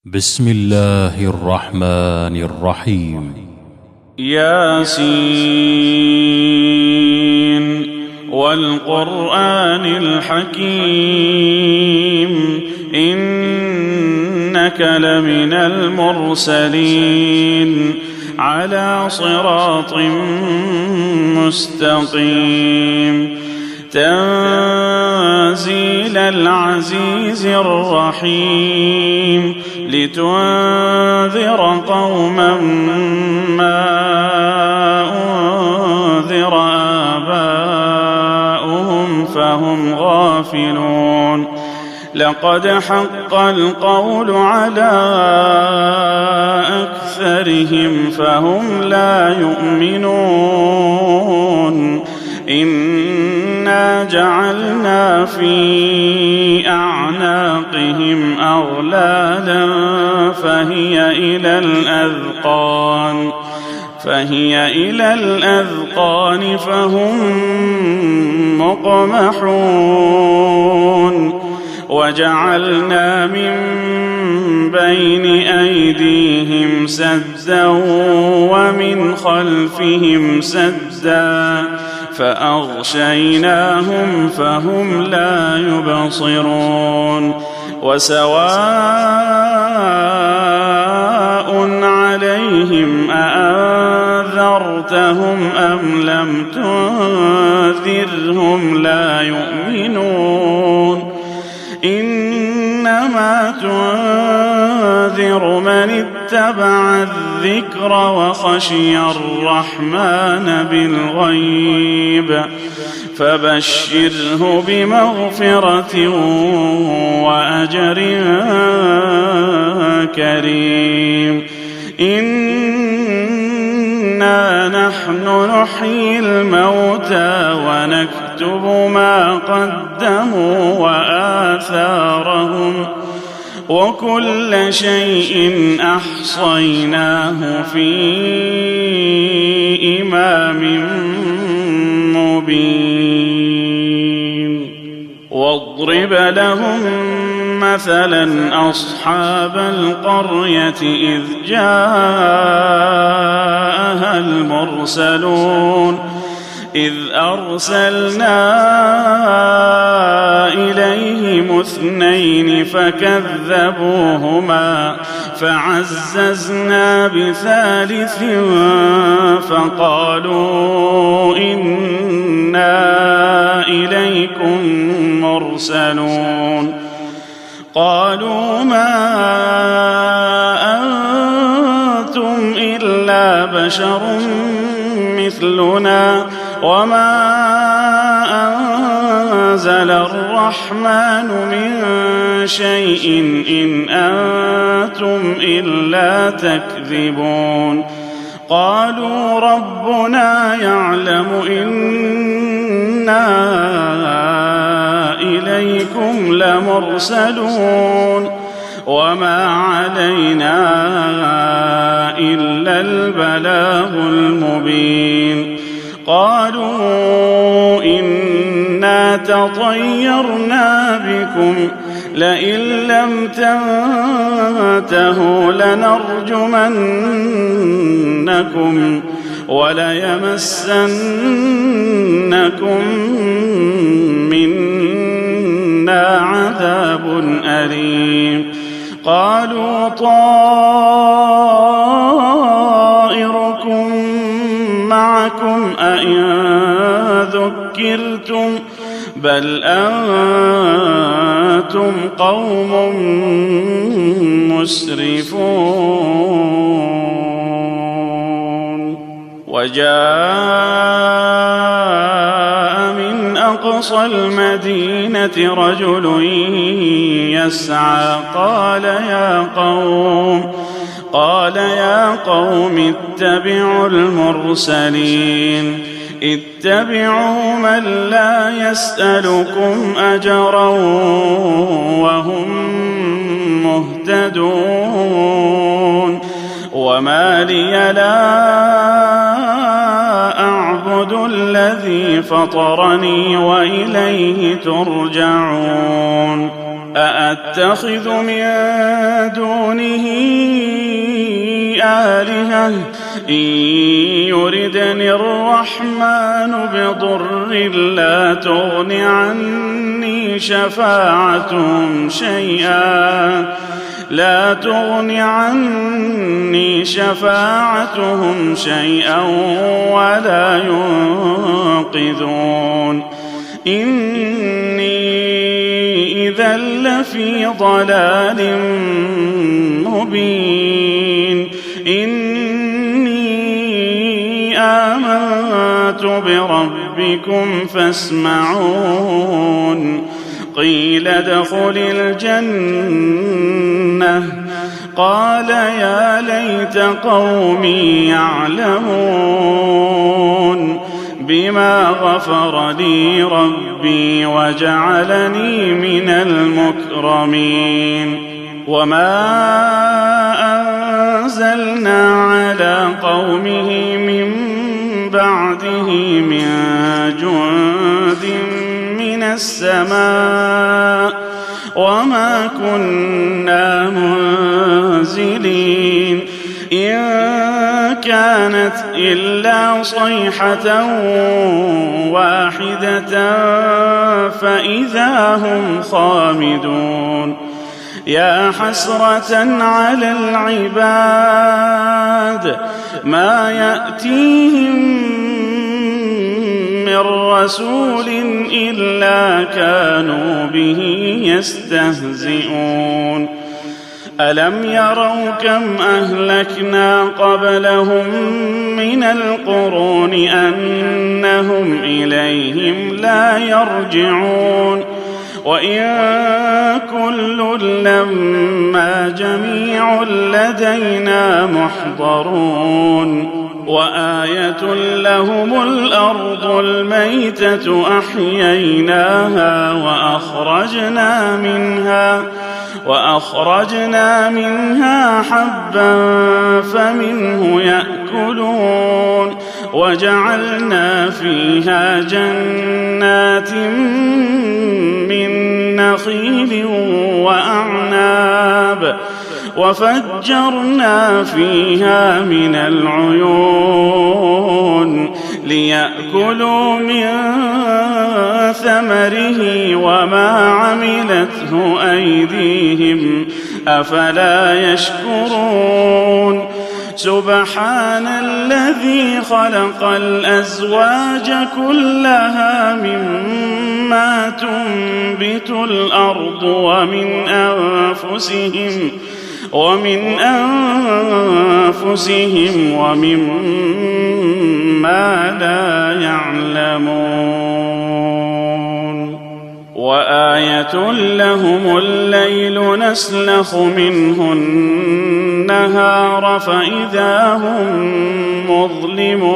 بسم الله الرحمن الرحيم. ياسين والقرآن الحكيم إنك لمن المرسلين على صراط مستقيم تنزيل العزيز الرحيم لتنذر قوما ما أنذر آباؤهم فهم غافلون لقد حق القول على أكثرهم فهم لا يؤمنون إنا جعلنا في أعناقهم أغلالا فهي إلى الأذقان فهم مقمحون وجعلنا من بين أيديهم سدا ومن خلفهم سدا فأغشيناهم فهم لا يبصرون وسواء عليهم أأنذرتهم أم لم تنذرهم لا يؤمنون إنما تنذر من اتبع الذكر وخشي الرحمن بالغيب فبشره بمغفرة وأجر كريم إنا نحن نحيي الموتى ونكتب ما قدموا وآثارهم وكل شيء أحصيناه في إمام مبين واضرب لهم مثلا أصحاب القرية إذ جاءها المرسلون إذ أرسلنا إليهم اثنين فكذبوهما فعززنا بثالث فقالوا إنا إليكم مرسلون قالوا ما أنتم إلا بشر مثلنا وما أنزل الرحمن من شيء إن أنتم إلا تكذبون قالوا ربنا يعلم إنا إليكم لمرسلون وما علينا إلا البلاغ المبين قالوا إنا تطيرنا بكم لئن لم تنتهوا لنرجمنكم وليمسنكم منا عذاب أليم قالوا طائركم معكم أئن ذكرتم بل أنتم قوم مسرفون وجاء من أقصى المدينة رجل يسعى قال يا قوم اتبعوا المرسلين اتبعوا من لا يسألكم أجرا وهم مهتدون وما لي لا أعبد الذي فطرني وإليه ترجعون أأتخذ من دونه آلهة إن يردني الرحمن بضر لا تغن عني شفاعتهم شيئا ولا ينقذون إني إذا لفي ضلال مبين إني آمنت بربكم فاسمعون قيل ادخل الجنة قال يا ليت قومي يعلمون بما غفر لي ربي وجعلني من المكرمين وما أنزلنا على قومه من بعده من جند من السماء وما كنا منزلين إن كانت إلا صيحة واحدة فإذا هم خامدون يا حسرة على العباد ما يأتيهم من رسول إلا كانوا به يستهزئون ألم يروا كم أهلكنا قبلهم من القرون أنهم إليهم لا يرجعون وإن كل لما جميع لدينا محضرون وآية لهم الأرض الميتة أحييناها وأخرجنا منها حبا فمنه يأكلون وجعلنا فيها جنات من نخيل وأعناب وفجرنا فيها من العيون ليأكلوا من ثمره وما عملته أيديهم أفلا يشكرون سبحان الذي خلق الأزواج كلها مما تنبت الأرض ومن أنفسهم ومما لا يعلمون وآية لهم الليل نسلخ منه النهار فإذا هم مظلمون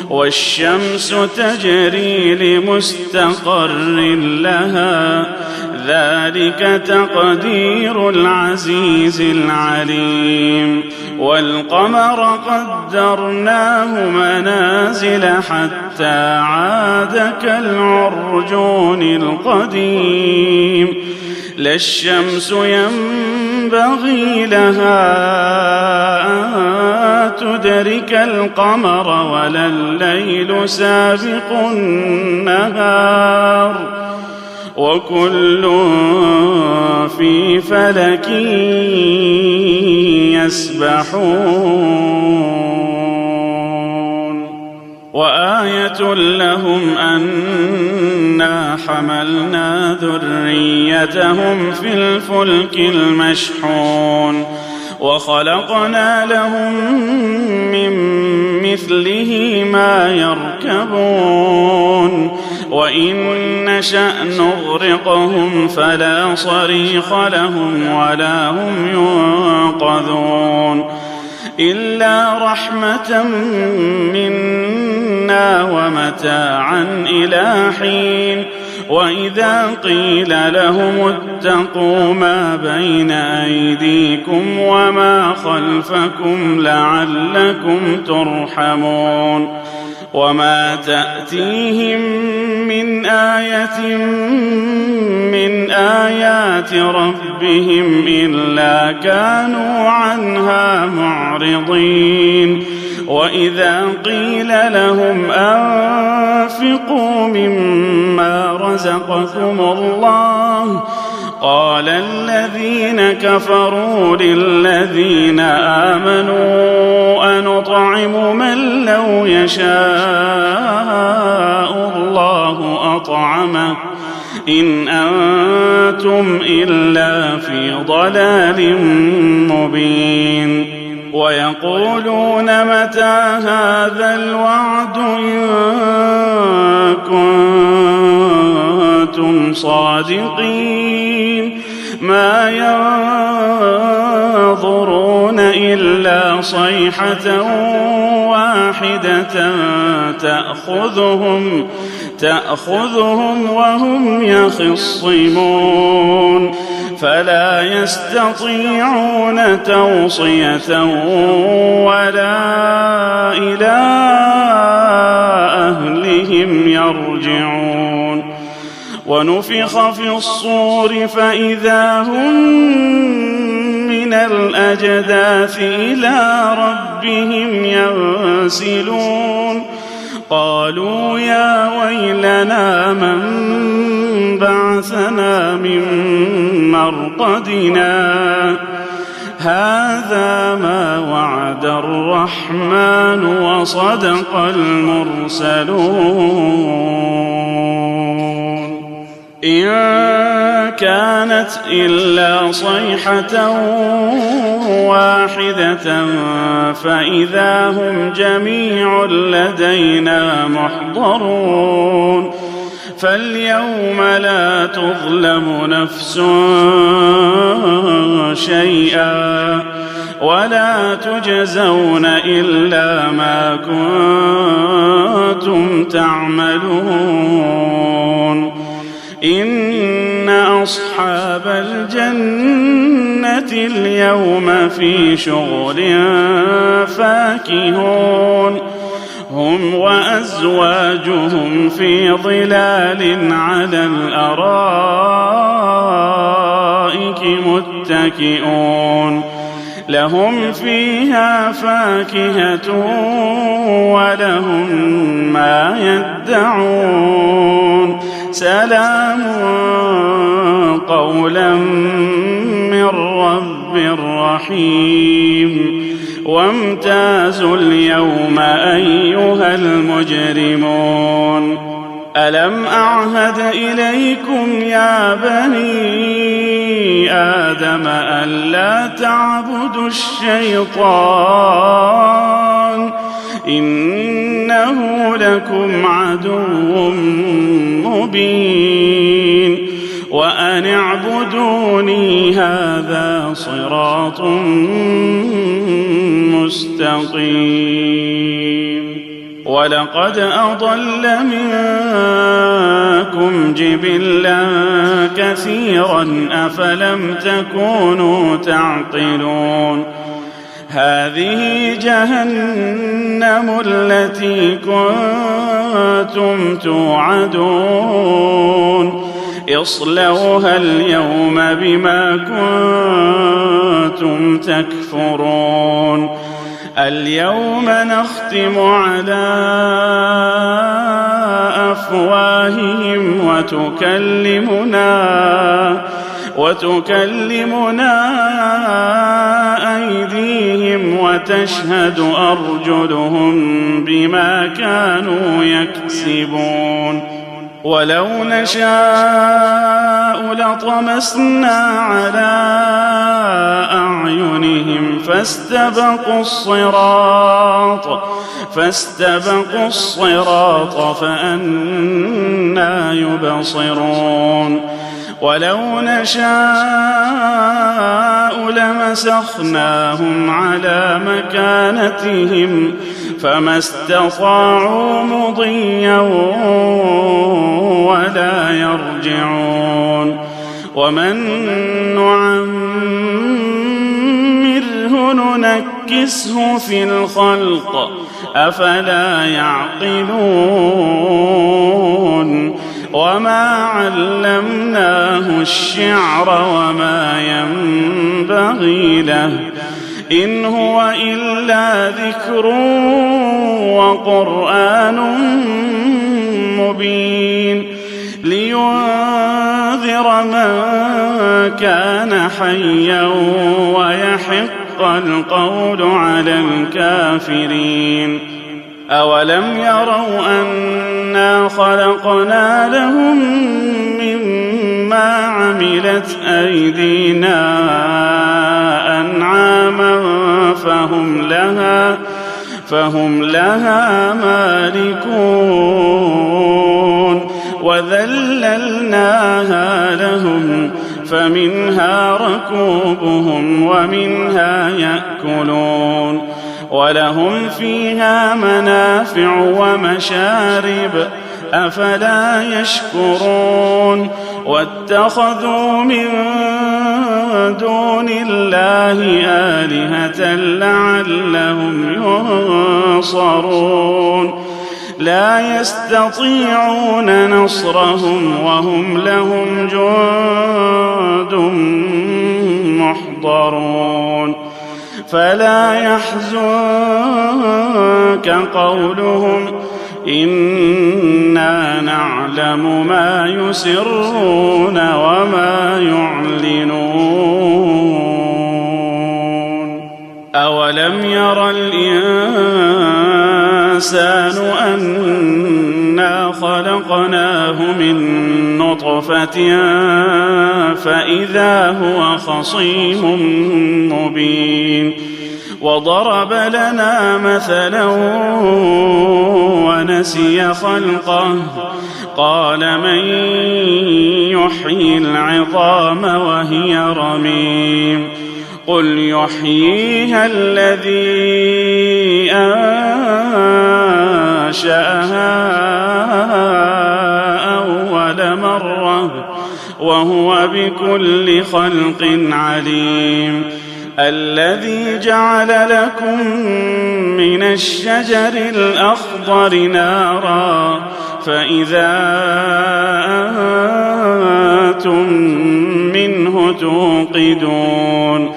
والشمس تجري لمستقر لها ذلك تقدير العزيز العليم والقمر قدرناه منازل حتى عاد كالعرجون القديم لا الشمس ينبغي لها أن تدرك القمر ولا الليل سابق النهار وكل في فلك يسبحون وآية لهم أنا حملنا ذريتهم في الفلك المشحون وخلقنا لهم من مثله ما يركبون وإن نشأ نغرقهم فلا صريخ لهم ولا هم ينقذون إلا رحمة منا ومتاعا إلى حين وإذا قيل لهم اتقوا ما بين أيديكم وما خلفكم لعلكم ترحمون وما تأتيهم من آية من آيات ربهم إلا كانوا عنها معرضين وإذا قيل لهم أنفقوا مما رزقكم الله قال الذين كفروا للذين آمنوا أنطعم من لو يشاء الله أطعمه إن أنتم إلا في ضلال مبين ويقولون متى هذا الوعد إن كنتم صادقين ما ينظرون إلا صيحة واحدة تأخذهم وهم يخصمون فلا يستطيعون توصية ولا إلى أهلهم يرجعون ونفخ في الصور فإذا هم من الأجداث إلى ربهم ينسلون قالوا يا ويلنا من بعثنا من مرقدنا هذا ما وعد الرحمن وصدق المرسلون إن كانت إلا صيحة واحدة فإذا هم جميع لدينا محضرون فاليوم لا تظلم نفس شيئا ولا تجزون إلا ما كنتم تعملون إن أصحاب الجنة اليوم في شغل فاكهون هم وأزواجهم في ظلال على الأرائك متكئون لهم فيها فاكهة ولهم ما يدعون سلام قولا من رب رحيم وامتازوا اليوم أيها المجرمون ألم أعهد إليكم يا بني آدم ألا تعبدوا الشيطان إنه لكم عدو مبين وأن اعبدوني هذا صراط مستقيم ولقد أضل منكم جبلا كثيرا أفلم تكونوا تعقلون هذه جهنم التي كنتم توعدون اصلوها اليوم بما كنتم تكفرون اليوم نختم على أفواههم وتكلمنا أيديهم وتشهد أرجلهم بما كانوا يكسبون ولو نشاء لطمسنا على أعينهم فاستبقوا الصراط فأنى يبصرون ولو نشاء لمسخناهم على مكانتهم فما استطاعوا مضيا ولا يرجعون ومن نعمره ننكسه ننكسه في الخلق أفلا يعقلون وما علمناه الشعر وما ينبغي له إن هو إلا ذكر وقرآن مبين لينذر من كان حيا ويحق القول على الكافرين أولم يروا أنا خلقنا لهم مما عملت أيدينا أنعاما فهم لها مالكون وذللناها لهم فمنها ركوبهم ومنها يأكلون ولهم فيها منافع ومشارب أفلا يشكرون واتخذوا من دون الله آلهة لعلهم ينصرون لا يستطيعون نصرهم وهم لهم جند محضرون فلا يحزنك قولهم إنا نعلم ما يسرون وما يعلنون أولم ير الإنسان أنا خلقناه من نطفة فإذا هو خصيم مبين وضرب لنا مثلا ونسي خلقه قال من يحيي العظام وهي رميم قل يحييها الذي أنشأها أول مرة وهو بكل خلق عليم الذي جعل لكم من الشجر الأخضر نارا فإذا أنتم منه توقدون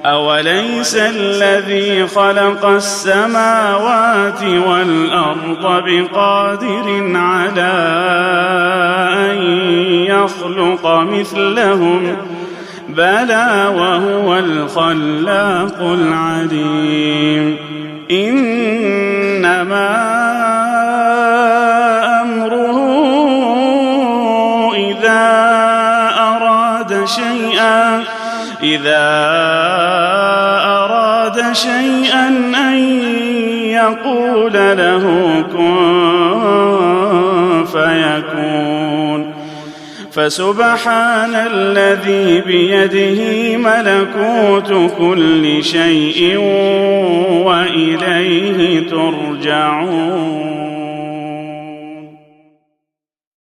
أوليس الذي خلق السماوات والأرض بقادر على أن يخلق مثلهم بلى وهو الخلاق العليم إنما أمره إذا أراد شيئا أن يقول له كن فيكون فسبحان الذي بيده ملكوت كل شيء وإليه ترجعون.